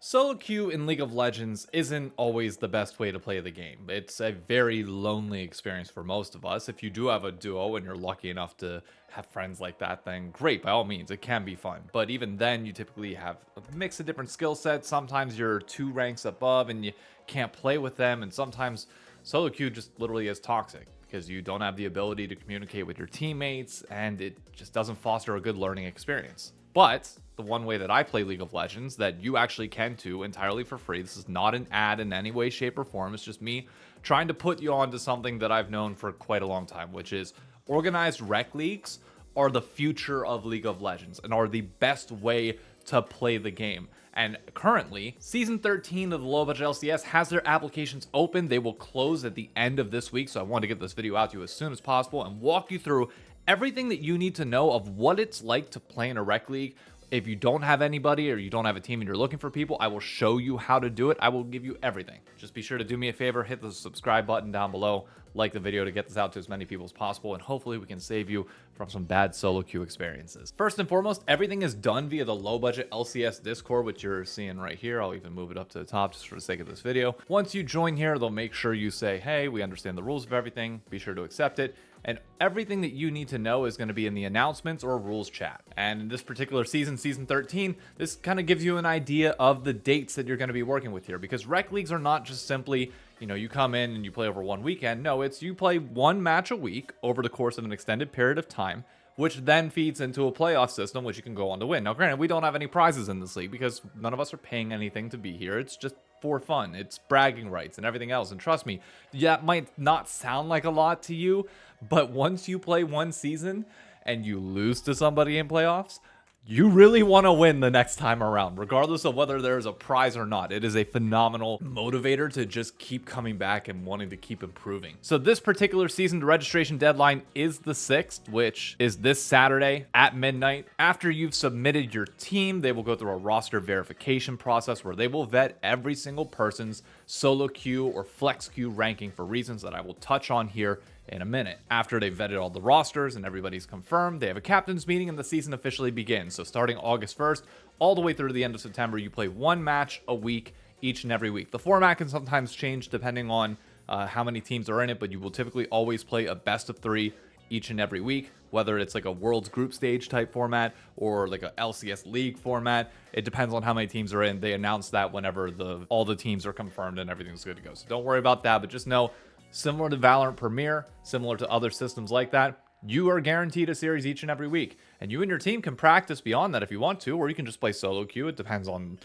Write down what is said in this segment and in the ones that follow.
Solo queue in League of Legends isn't always the best way to play the game. It's a very lonely experience for most of us. If you do have a duo and you're lucky enough to have friends like that, then great, by all means, it can be fun. But even then, you typically have a mix of different skill sets. Sometimes you're 2 ranks above and you can't play with them, and sometimes solo queue just literally is toxic because you don't have the ability to communicate with your teammates and it just doesn't foster a good learning experience. But the one way that I play League of Legends that you actually can too, entirely for free. This is not an ad in any way, shape, or form. It's just me trying to put you onto something that I've known for quite a long time, which is organized rec leagues are the future of League of Legends and are the best way to play the game. And currently, Season 13 of the Low Budget LCS has their applications open. They will close at the end of this week, so I wanted to get this video out to you as soon as possible and walk you through everything that you need to know of what it's like to play in a rec league. If you don't have anybody or you don't have a team and you're looking for people, I will show you how to do it. I will give you everything. Just be sure to do me a favor, hit the subscribe button down below, like the video to get this out to as many people as possible, and hopefully we can save you from some bad solo queue experiences. First and foremost, everything is done via the low budget LCS Discord, which you're seeing right here. I'll even move it up to the top just for the sake of this video. Once you join here, they'll make sure you say, hey, we understand the rules of everything. Be sure to accept it. And everything that you need to know is going to be in the announcements or rules chat. And in this particular season, Season 13, this kind of gives you an idea of the dates that you're going to be working with here. Because rec leagues are not just simply, you come in and you play over one weekend. No, it's you play one match a week over the course of an extended period of time, which then feeds into a playoff system, which you can go on to win. Now, granted, we don't have any prizes in this league because none of us are paying anything to be here. It's just for fun. It's bragging rights and everything else. And trust me, that might not sound like a lot to you, but once you play one season and you lose to somebody in playoffs, you really want to win the next time around, regardless of whether there's a prize or not. It is a phenomenal motivator to just keep coming back and wanting to keep improving. So this particular season, the registration deadline is the 6th, which is this Saturday at midnight. After you've submitted your team, they will go through a roster verification process where they will vet every single person's solo queue or flex queue ranking for reasons that I will touch on here in a minute. After they've vetted all the rosters and everybody's confirmed, they have a captain's meeting and the season officially begins. So starting August 1st, all the way through to the end of September, you play one match a week each and every week. The format can sometimes change depending on how many teams are in it, but you will typically always play a best of 3 each and every week, whether it's like a World's Group Stage type format or like a LCS League format. It depends on how many teams are in. They announce that whenever all the teams are confirmed and everything's good to go. So don't worry about that, but just know, similar to Valorant Premier, similar to other systems like that, you are guaranteed a series each and every week. And you and your team can practice beyond that if you want to, or you can just play solo queue. It depends on,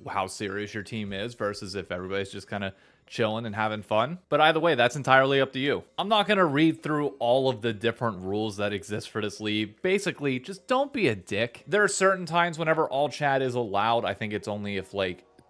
how serious your team is versus if everybody's just kind of chilling and having fun. But either way, that's entirely up to you. I'm not going to read through all of the different rules that exist for this league. Basically, just don't be a dick. There are certain times whenever all chat is allowed. I think it's only if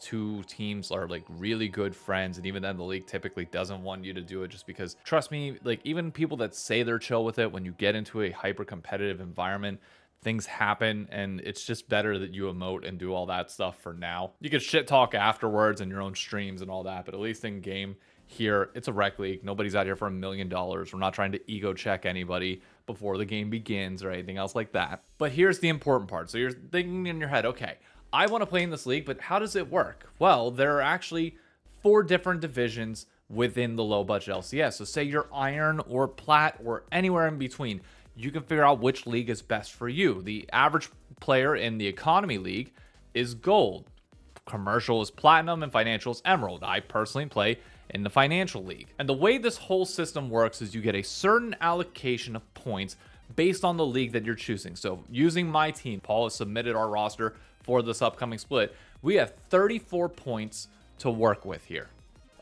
two teams are really good friends, and even then the league typically doesn't want you to do it, just because, trust me, even people that say they're chill with it, when you get into a hyper competitive environment, things happen, and it's just better that you emote and do all that stuff for now. You can shit talk afterwards in your own streams and all that, but at least in game here, it's a rec league. Nobody's out here for $1 million. We're not trying to ego check anybody before the game begins or anything else like that. But here's the important part. So you're thinking in your head, okay, I want to play in this league, but how does it work? Well, there are actually 4 different divisions within the low budget LCS. So say you're iron or plat or anywhere in between, you can figure out which league is best for you. The average player in the economy league is gold. Commercial is platinum and financial is emerald. I personally play in the financial league. And the way this whole system works is you get a certain allocation of points based on the league that you're choosing. So using my team, Paul has submitted our roster for this upcoming split. We have 34 points to work with here.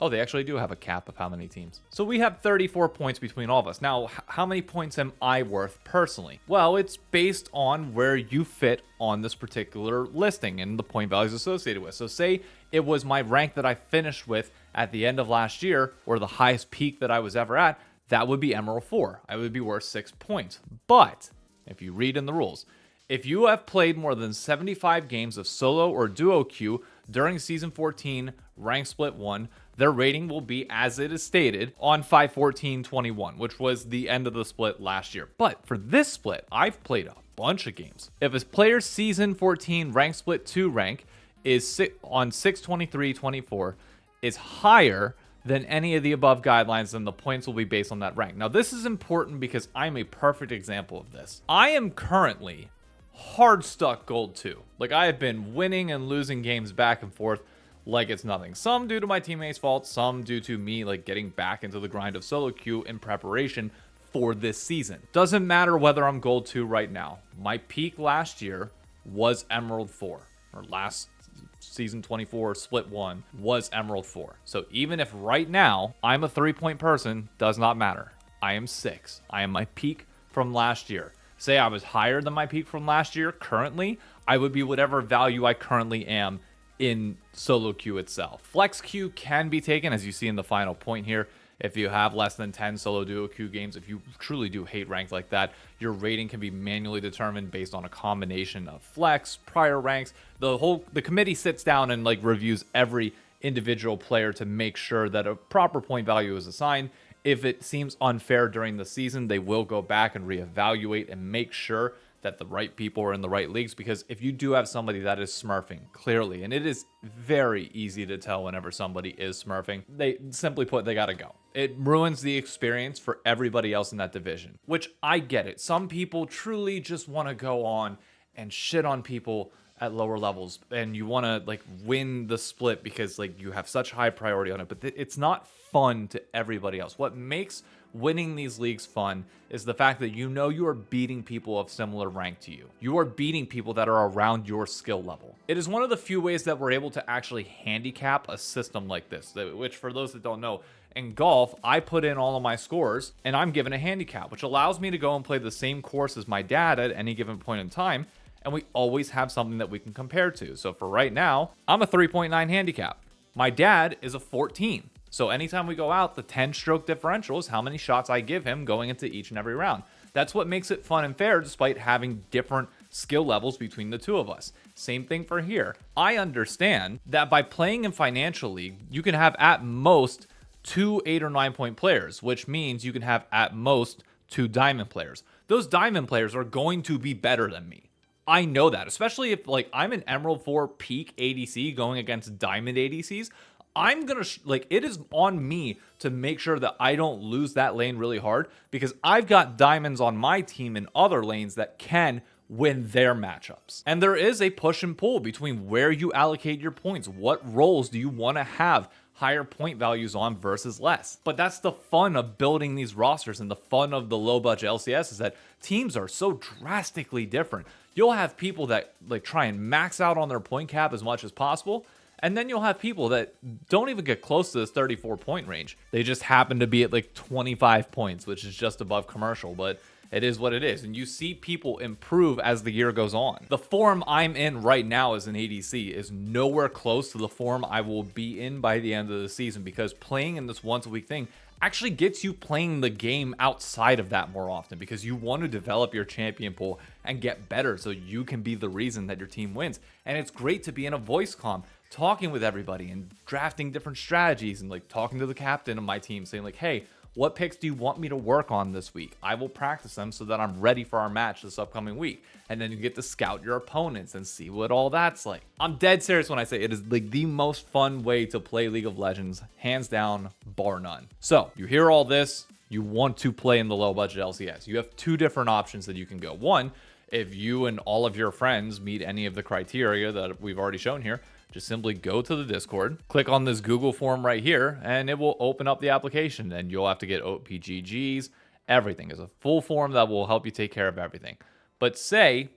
Oh, they actually do have a cap of how many teams. So we have 34 points between all of us. Now, how many points am I worth personally? Well, it's based on where you fit on this particular listing and the point values associated with. So say it was my rank that I finished with at the end of last year, or the highest peak that I was ever at, that would be Emerald 4. I would be worth 6 points. But if you read in the rules, if you have played more than 75 games of solo or duo queue during Season 14, Rank Split 1, their rating will be as it is stated on 5/14/21, which was the end of the split last year. But for this split, I've played a bunch of games. If a player's Season 14 Rank Split 2 rank on 623-24 is higher than any of the above guidelines, then the points will be based on that rank. Now, this is important because I'm a perfect example of this. I am currently hard stuck gold 2. Like, I have been winning and losing games back and forth like it's nothing. Some due to my teammates' fault, some due to me like getting back into the grind of solo queue in preparation for this season. Doesn't matter whether I'm gold 2 right now. My peak last year was Emerald 4, or last season 24 split 1 was Emerald 4. So even if right now I'm a 3-point person, does not matter. I am 6. I am my peak from last year. Say I was higher than my peak from last year, currently I would be whatever value I currently am in solo queue itself. Flex queue can be taken, as you see in the final point here. If you have less than 10 solo duo queue games, if you truly do hate ranked like that, your rating can be manually determined based on a combination of flex, prior ranks. The committee sits down and like reviews every individual player to make sure that a proper point value is assigned. If it seems unfair during the season, they will go back and reevaluate and make sure that the right people are in the right leagues, because if you do have somebody that is smurfing, clearly, and it is very easy to tell whenever somebody is smurfing, they simply put, they gotta go. It ruins the experience for everybody else in that division, which I get it. Some people truly just want to go on and shit on people at lower levels, and you want to like win the split because like you have such high priority on it, but it's not fun to everybody else. What makes winning these leagues fun is the fact that you know you are beating people of similar rank to you. You are beating people that are around your skill level. It is one of the few ways that we're able to actually handicap a system like this, which for those that don't know, in golf, I put in all of my scores and I'm given a handicap, which allows me to go and play the same course as my dad at any given point in time, and we always have something that we can compare to. So for right now, I'm a 3.9 handicap. My dad is a 14. So anytime we go out, the 10-stroke differential is how many shots I give him going into each and every round. That's what makes it fun and fair, despite having different skill levels between the two of us. Same thing for here. I understand that by playing in Financial League, you can have at most 2 8 or 9 point players, which means you can have at most 2 diamond players. Those diamond players are going to be better than me. I know that, especially if like I'm an Emerald 4 peak ADC going against diamond ADCs. I'm gonna it is on me to make sure that I don't lose that lane really hard, because I've got diamonds on my team in other lanes that can win their matchups. And there is a push and pull between where you allocate your points. What roles do you want to have higher point values on versus less? But that's the fun of building these rosters, and the fun of the low budget LCS is that teams are so drastically different. You'll have people that like try and max out on their point cap as much as possible, and then you'll have people that don't even get close to this 34 point range. They just happen to be at like 25 points, which is just above commercial, but it is what it is. And you see people improve as the year goes on. The form I'm in right now as an ADC is nowhere close to the form I will be in by the end of the season, because playing in this once a week thing actually gets you playing the game outside of that more often, because you want to develop your champion pool and get better so you can be the reason that your team wins. And it's great to be in a voice comm, talking with everybody and drafting different strategies, and like talking to the captain of my team saying like, hey, what picks do you want me to work on this week? I will practice them so that I'm ready for our match this upcoming week. And then you get to scout your opponents and see what all that's like. I'm dead serious when I say it is like the most fun way to play League of Legends, hands down, bar none. So you hear all this, you want to play in the low budget LCS. You have 2 different options that you can go. One, if you and all of your friends meet any of the criteria that we've already shown here, just simply go to the Discord, click on this Google form right here, and it will open up the application. And you'll have to get OPGGs, everything. It's a full form that will help you take care of everything. But say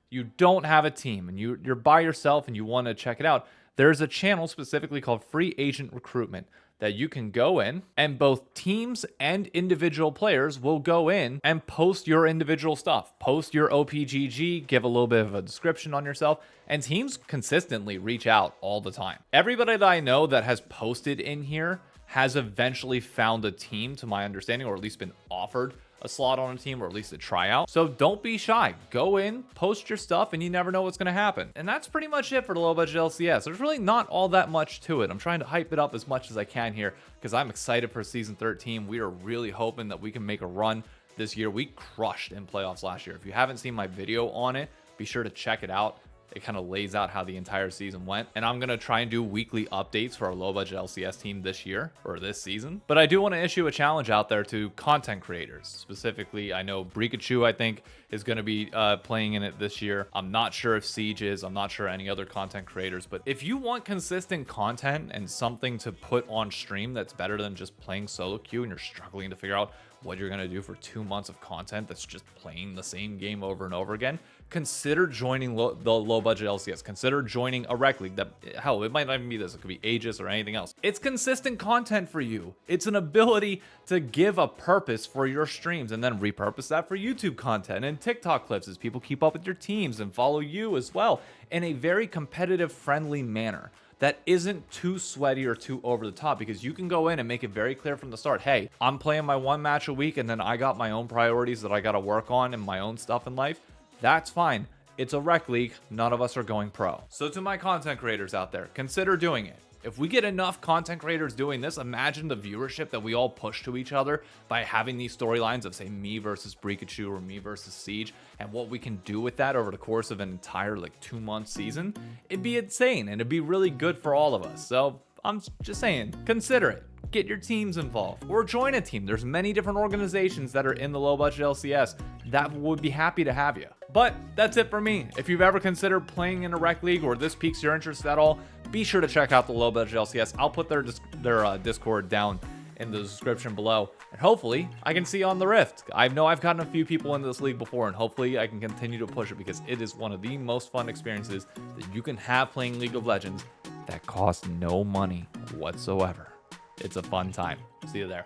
you don't have a team and you're by yourself and you want to check it out, there's a channel specifically called Free Agent Recruitment that you can go in, and both teams and individual players will go in and post your individual stuff. Post your OPGG, give a little bit of a description on yourself, and teams consistently reach out all the time. Everybody that I know that has posted in here has eventually found a team, to my understanding, or at least been offered a slot on a team, or at least a tryout. So don't be shy. Go in, post your stuff, and you never know what's going to happen. And that's pretty much it for the low budget LCS. There's really not all that much to it. I'm trying to hype it up as much as I can here because I'm excited for season 13. We are really hoping that we can make a run this year. We crushed in playoffs last year. If you haven't seen my video on it, be sure to check it out. It kind of lays out how the entire season went. And I'm going to try and do weekly updates for our low budget LCS team this year or this season. But I do want to issue a challenge out there to content creators. Specifically, I know Brikachu, I think, is going to be playing in it this year. I'm not sure if Siege is. I'm not sure any other content creators. But if you want consistent content and something to put on stream that's better than just playing solo queue and you're struggling to figure out what you're going to do for 2 months of content that's just playing the same game over and over again, consider joining the low budget LCS. Consider joining a rec league. That, hell, it might not even be this. It could be Aegis or anything else. It's consistent content for you. It's an ability to give a purpose for your streams and then repurpose that for YouTube content and TikTok clips as people keep up with your teams and follow you as well in a very competitive, friendly manner that isn't too sweaty or too over the top, because you can go in and make it very clear from the start, hey, I'm playing my 1 match a week and then I got my own priorities that I got to work on and my own stuff in life. That's fine. It's a rec league. None of us are going pro. So to my content creators out there, consider doing it. If we get enough content creators doing this, imagine the viewership that we all push to each other by having these storylines of, say, me versus Brikachu or me versus Siege, and what we can do with that over the course of an entire 2-month season. It'd be insane, and it'd be really good for all of us. So I'm just saying, consider it. Get your teams involved or join a team. There's many different organizations that are in the low budget LCS that would be happy to have you. But that's it for me. If you've ever considered playing in a rec league or this piques your interest at all, be sure to check out the low budget LCS. I'll put their Discord down in the description below, and hopefully I can see you on the Rift. I know I've gotten a few people into this league before, and hopefully I can continue to push it, because it is one of the most fun experiences that you can have playing League of Legends that costs no money whatsoever. It's a fun time. See you there.